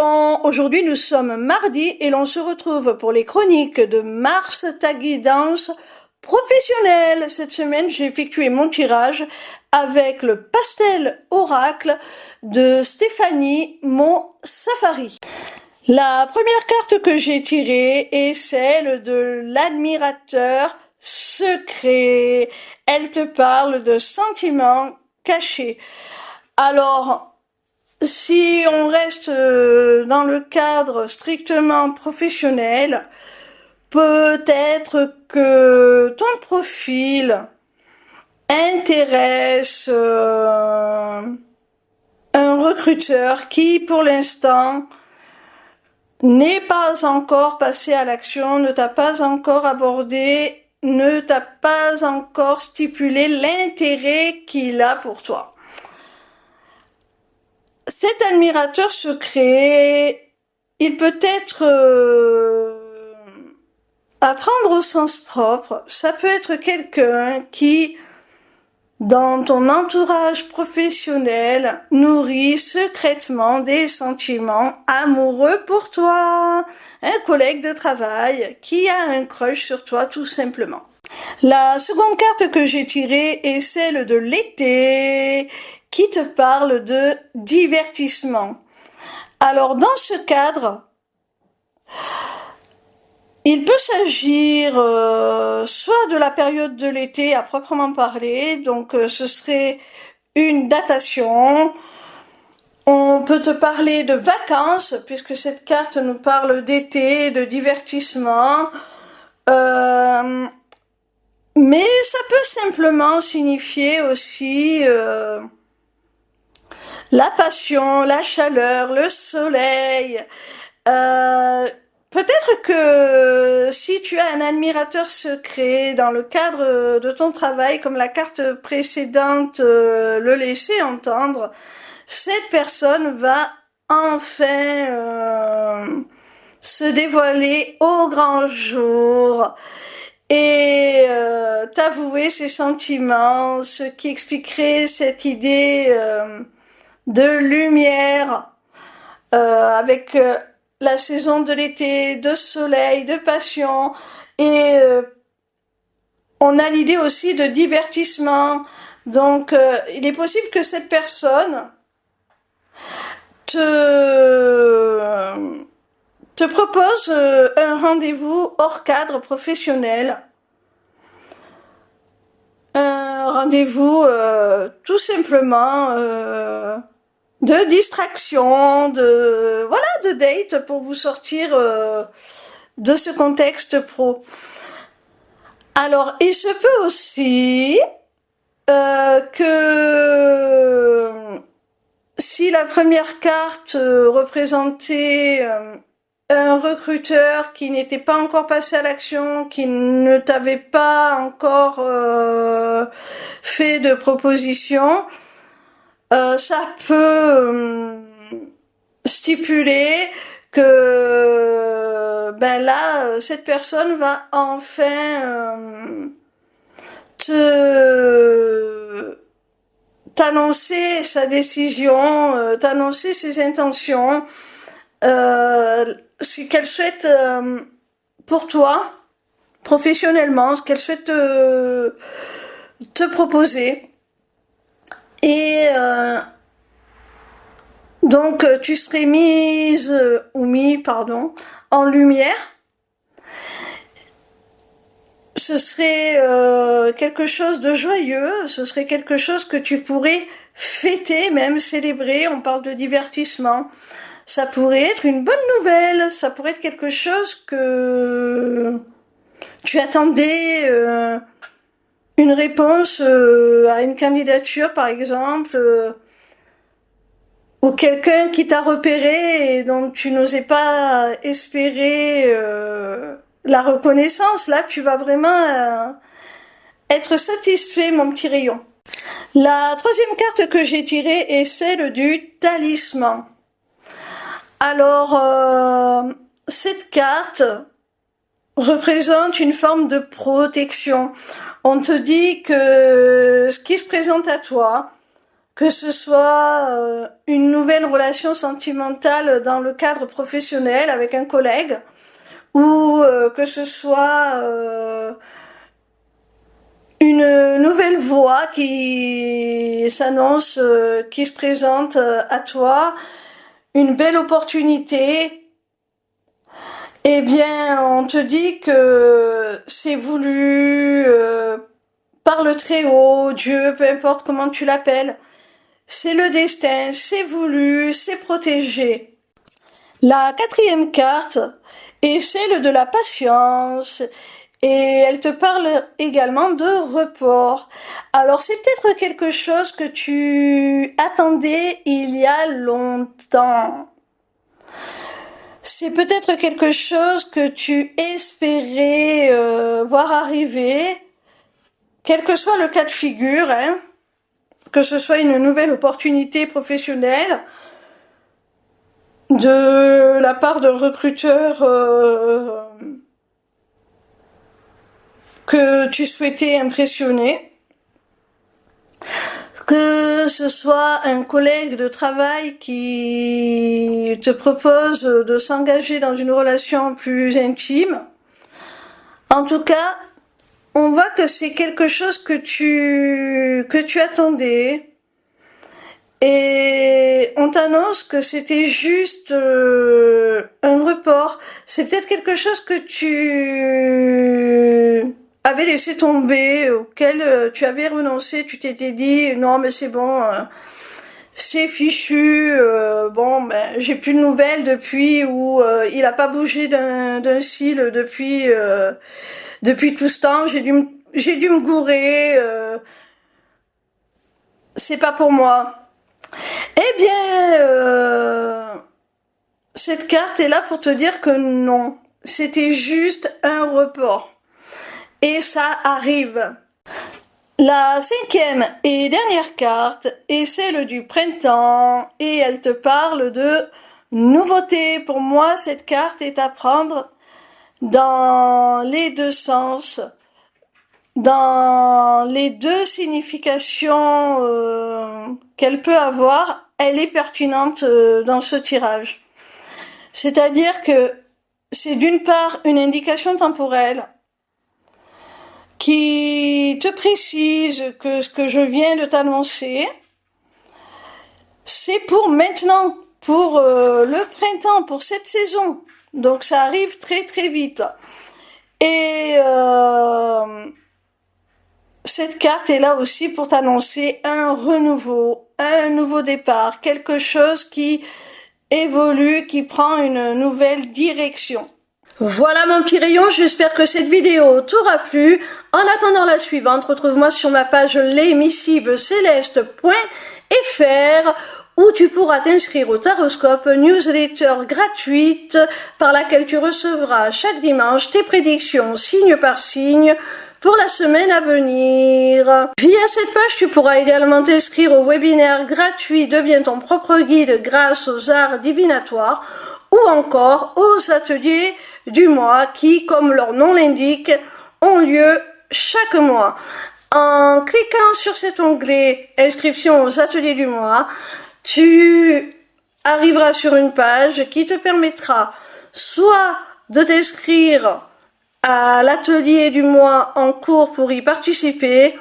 Attention, aujourd'hui nous sommes mardi et l'on se retrouve pour les chroniques de Mars, ta guidance professionnelle. Cette semaine, j'ai effectué mon tirage avec le pastel oracle de Stéphanie Mon Safari. La première carte que j'ai tirée est celle de l'admirateur secret. Elle te parle de sentiments cachés. Alors, si on reste dans le cadre strictement professionnel, peut-être que ton profil intéresse un recruteur qui, pour l'instant, n'est pas encore passé à l'action, ne t'a pas encore abordé, ne t'a pas encore stipulé l'intérêt qu'il a pour toi. Cet admirateur secret, il peut être à prendre au sens propre. Ça peut être quelqu'un qui, dans ton entourage professionnel, nourrit secrètement des sentiments amoureux pour toi. Un collègue de travail qui a un crush sur toi, tout simplement. La seconde carte que j'ai tirée est celle de l'été, qui te parle de divertissement. Alors, dans ce cadre, il peut s'agir soit de la période de l'été à proprement parler, donc ce serait une datation. On peut te parler de vacances, puisque cette carte nous parle d'été, de divertissement. Mais ça peut simplement signifier aussi la passion, la chaleur, le soleil. Peut-être que si tu as un admirateur secret dans le cadre de ton travail, comme la carte précédente le laissait entendre, cette personne va enfin se dévoiler au grand jour et t'avouer ses sentiments, ce qui expliquerait cette idée de lumière avec la saison de l'été, de soleil, de passion, et on a l'idée aussi de divertissement. Donc il est possible que cette personne te propose un rendez-vous hors cadre professionnel. Un rendez-vous tout simplement de distraction, de date pour vous sortir de ce contexte pro. Alors, il se peut aussi que si la première carte représentait un recruteur qui n'était pas encore passé à l'action, qui ne t'avait pas encore fait de proposition, ça peut stipuler que là, cette personne va enfin t'annoncer sa décision, t'annoncer ses intentions, ce qu'elle souhaite pour toi, professionnellement, ce qu'elle souhaite te proposer. Et donc tu serais mis en lumière. Ce serait quelque chose de joyeux, ce serait quelque chose que tu pourrais fêter, même célébrer. On parle de divertissement. Ça pourrait être une bonne nouvelle, ça pourrait être quelque chose que tu attendais, une réponse à une candidature par exemple, ou quelqu'un qui t'a repéré et dont tu n'osais pas espérer la reconnaissance. Là, tu vas vraiment être satisfait, mon petit rayon. La troisième carte que j'ai tirée est celle du talisman. Alors, cette carte représente une forme de protection. On te dit que ce qui se présente à toi que ce soit une nouvelle relation sentimentale dans le cadre professionnel avec un collègue, ou que ce soit une nouvelle voie qui s'annonce, qui se présente à toi, une belle opportunité. Eh bien, on te dit que c'est voulu par le Très-Haut, Dieu, peu importe comment tu l'appelles. C'est le destin, c'est voulu, c'est protégé. La quatrième carte est celle de la patience et elle te parle également de report. Alors c'est peut-être quelque chose que tu attendais il y a longtemps. C'est peut-être quelque chose que tu espérais voir arriver, quel que soit le cas de figure, hein, que ce soit une nouvelle opportunité professionnelle de la part de recruteurs que tu souhaitais impressionner, que ce soit un collègue de travail qui te propose de s'engager dans une relation plus intime. En tout cas, on voit que c'est quelque chose que tu attendais. Et on t'annonce que c'était juste un report. C'est peut-être quelque chose que tu avais laissé tomber, auquel tu avais renoncé. Tu t'étais dit non mais c'est bon, c'est fichu. Bon ben j'ai plus de nouvelles depuis, ou il a pas bougé d'un cil depuis tout ce temps. J'ai dû me gourer. C'est pas pour moi. Eh bien, cette carte est là pour te dire que non, c'était juste un report. Et ça arrive. La cinquième et dernière carte est celle du printemps et elle te parle de nouveauté. Pour moi, cette carte est à prendre dans les deux sens, dans les deux significations qu'elle peut avoir. Elle est pertinente dans ce tirage. C'est-à-dire que c'est d'une part une indication temporelle qui te précise que ce que je viens de t'annoncer, c'est pour maintenant, pour le printemps, pour cette saison. Donc ça arrive très très vite. Et cette carte est là aussi pour t'annoncer un renouveau, un nouveau départ, quelque chose qui évolue, qui prend une nouvelle direction. Voilà mon petit rayon, j'espère que cette vidéo t'aura plu. En attendant la suivante, retrouve-moi sur ma page lesmissivecéleste.fr où tu pourras t'inscrire au Taroscope, newsletter gratuite par laquelle tu recevras chaque dimanche tes prédictions signe par signe pour la semaine à venir. Via cette page, tu pourras également t'inscrire au webinaire gratuit Deviens ton propre guide grâce aux arts divinatoires ou encore aux ateliers du mois qui, comme leur nom l'indique, ont lieu chaque mois. En cliquant sur cet onglet Inscription aux ateliers du mois, tu arriveras sur une page qui te permettra soit de t'inscrire à l'atelier du mois en cours pour y participer,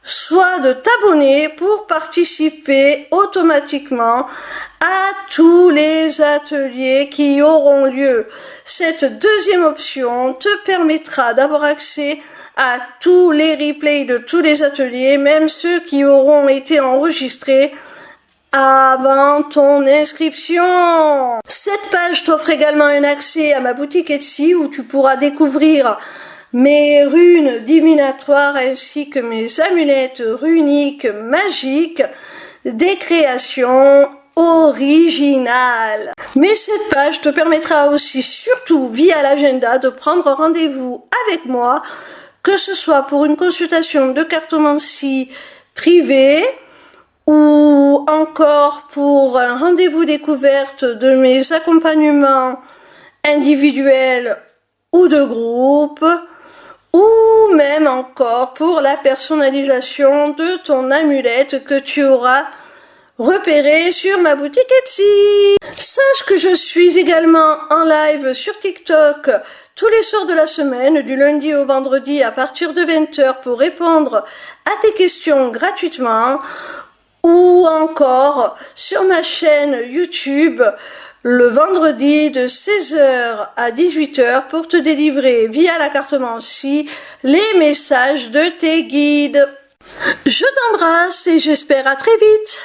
soit de t'abonner pour participer automatiquement à tous les ateliers qui auront lieu. Cette deuxième option te permettra d'avoir accès à tous les replays de tous les ateliers, même ceux qui auront été enregistrés avant ton inscription. Cette page t'offre également un accès à ma boutique Etsy où tu pourras découvrir mes runes divinatoires ainsi que mes amulettes runiques magiques, des créations originales. Mais cette page te permettra aussi, surtout via l'agenda, de prendre rendez-vous avec moi, que ce soit pour une consultation de cartomancie privée ou encore pour un rendez-vous découverte de mes accompagnements individuels ou de groupe, ou même encore pour la personnalisation de ton amulette que tu auras repérer sur ma boutique Etsy. Sache que je suis également en live sur TikTok tous les soirs de la semaine, du lundi au vendredi à partir de 20h pour répondre à tes questions gratuitement, ou encore sur ma chaîne YouTube le vendredi de 16h à 18h pour te délivrer via la carte Mansi les messages de tes guides. Je t'embrasse et j'espère à très vite.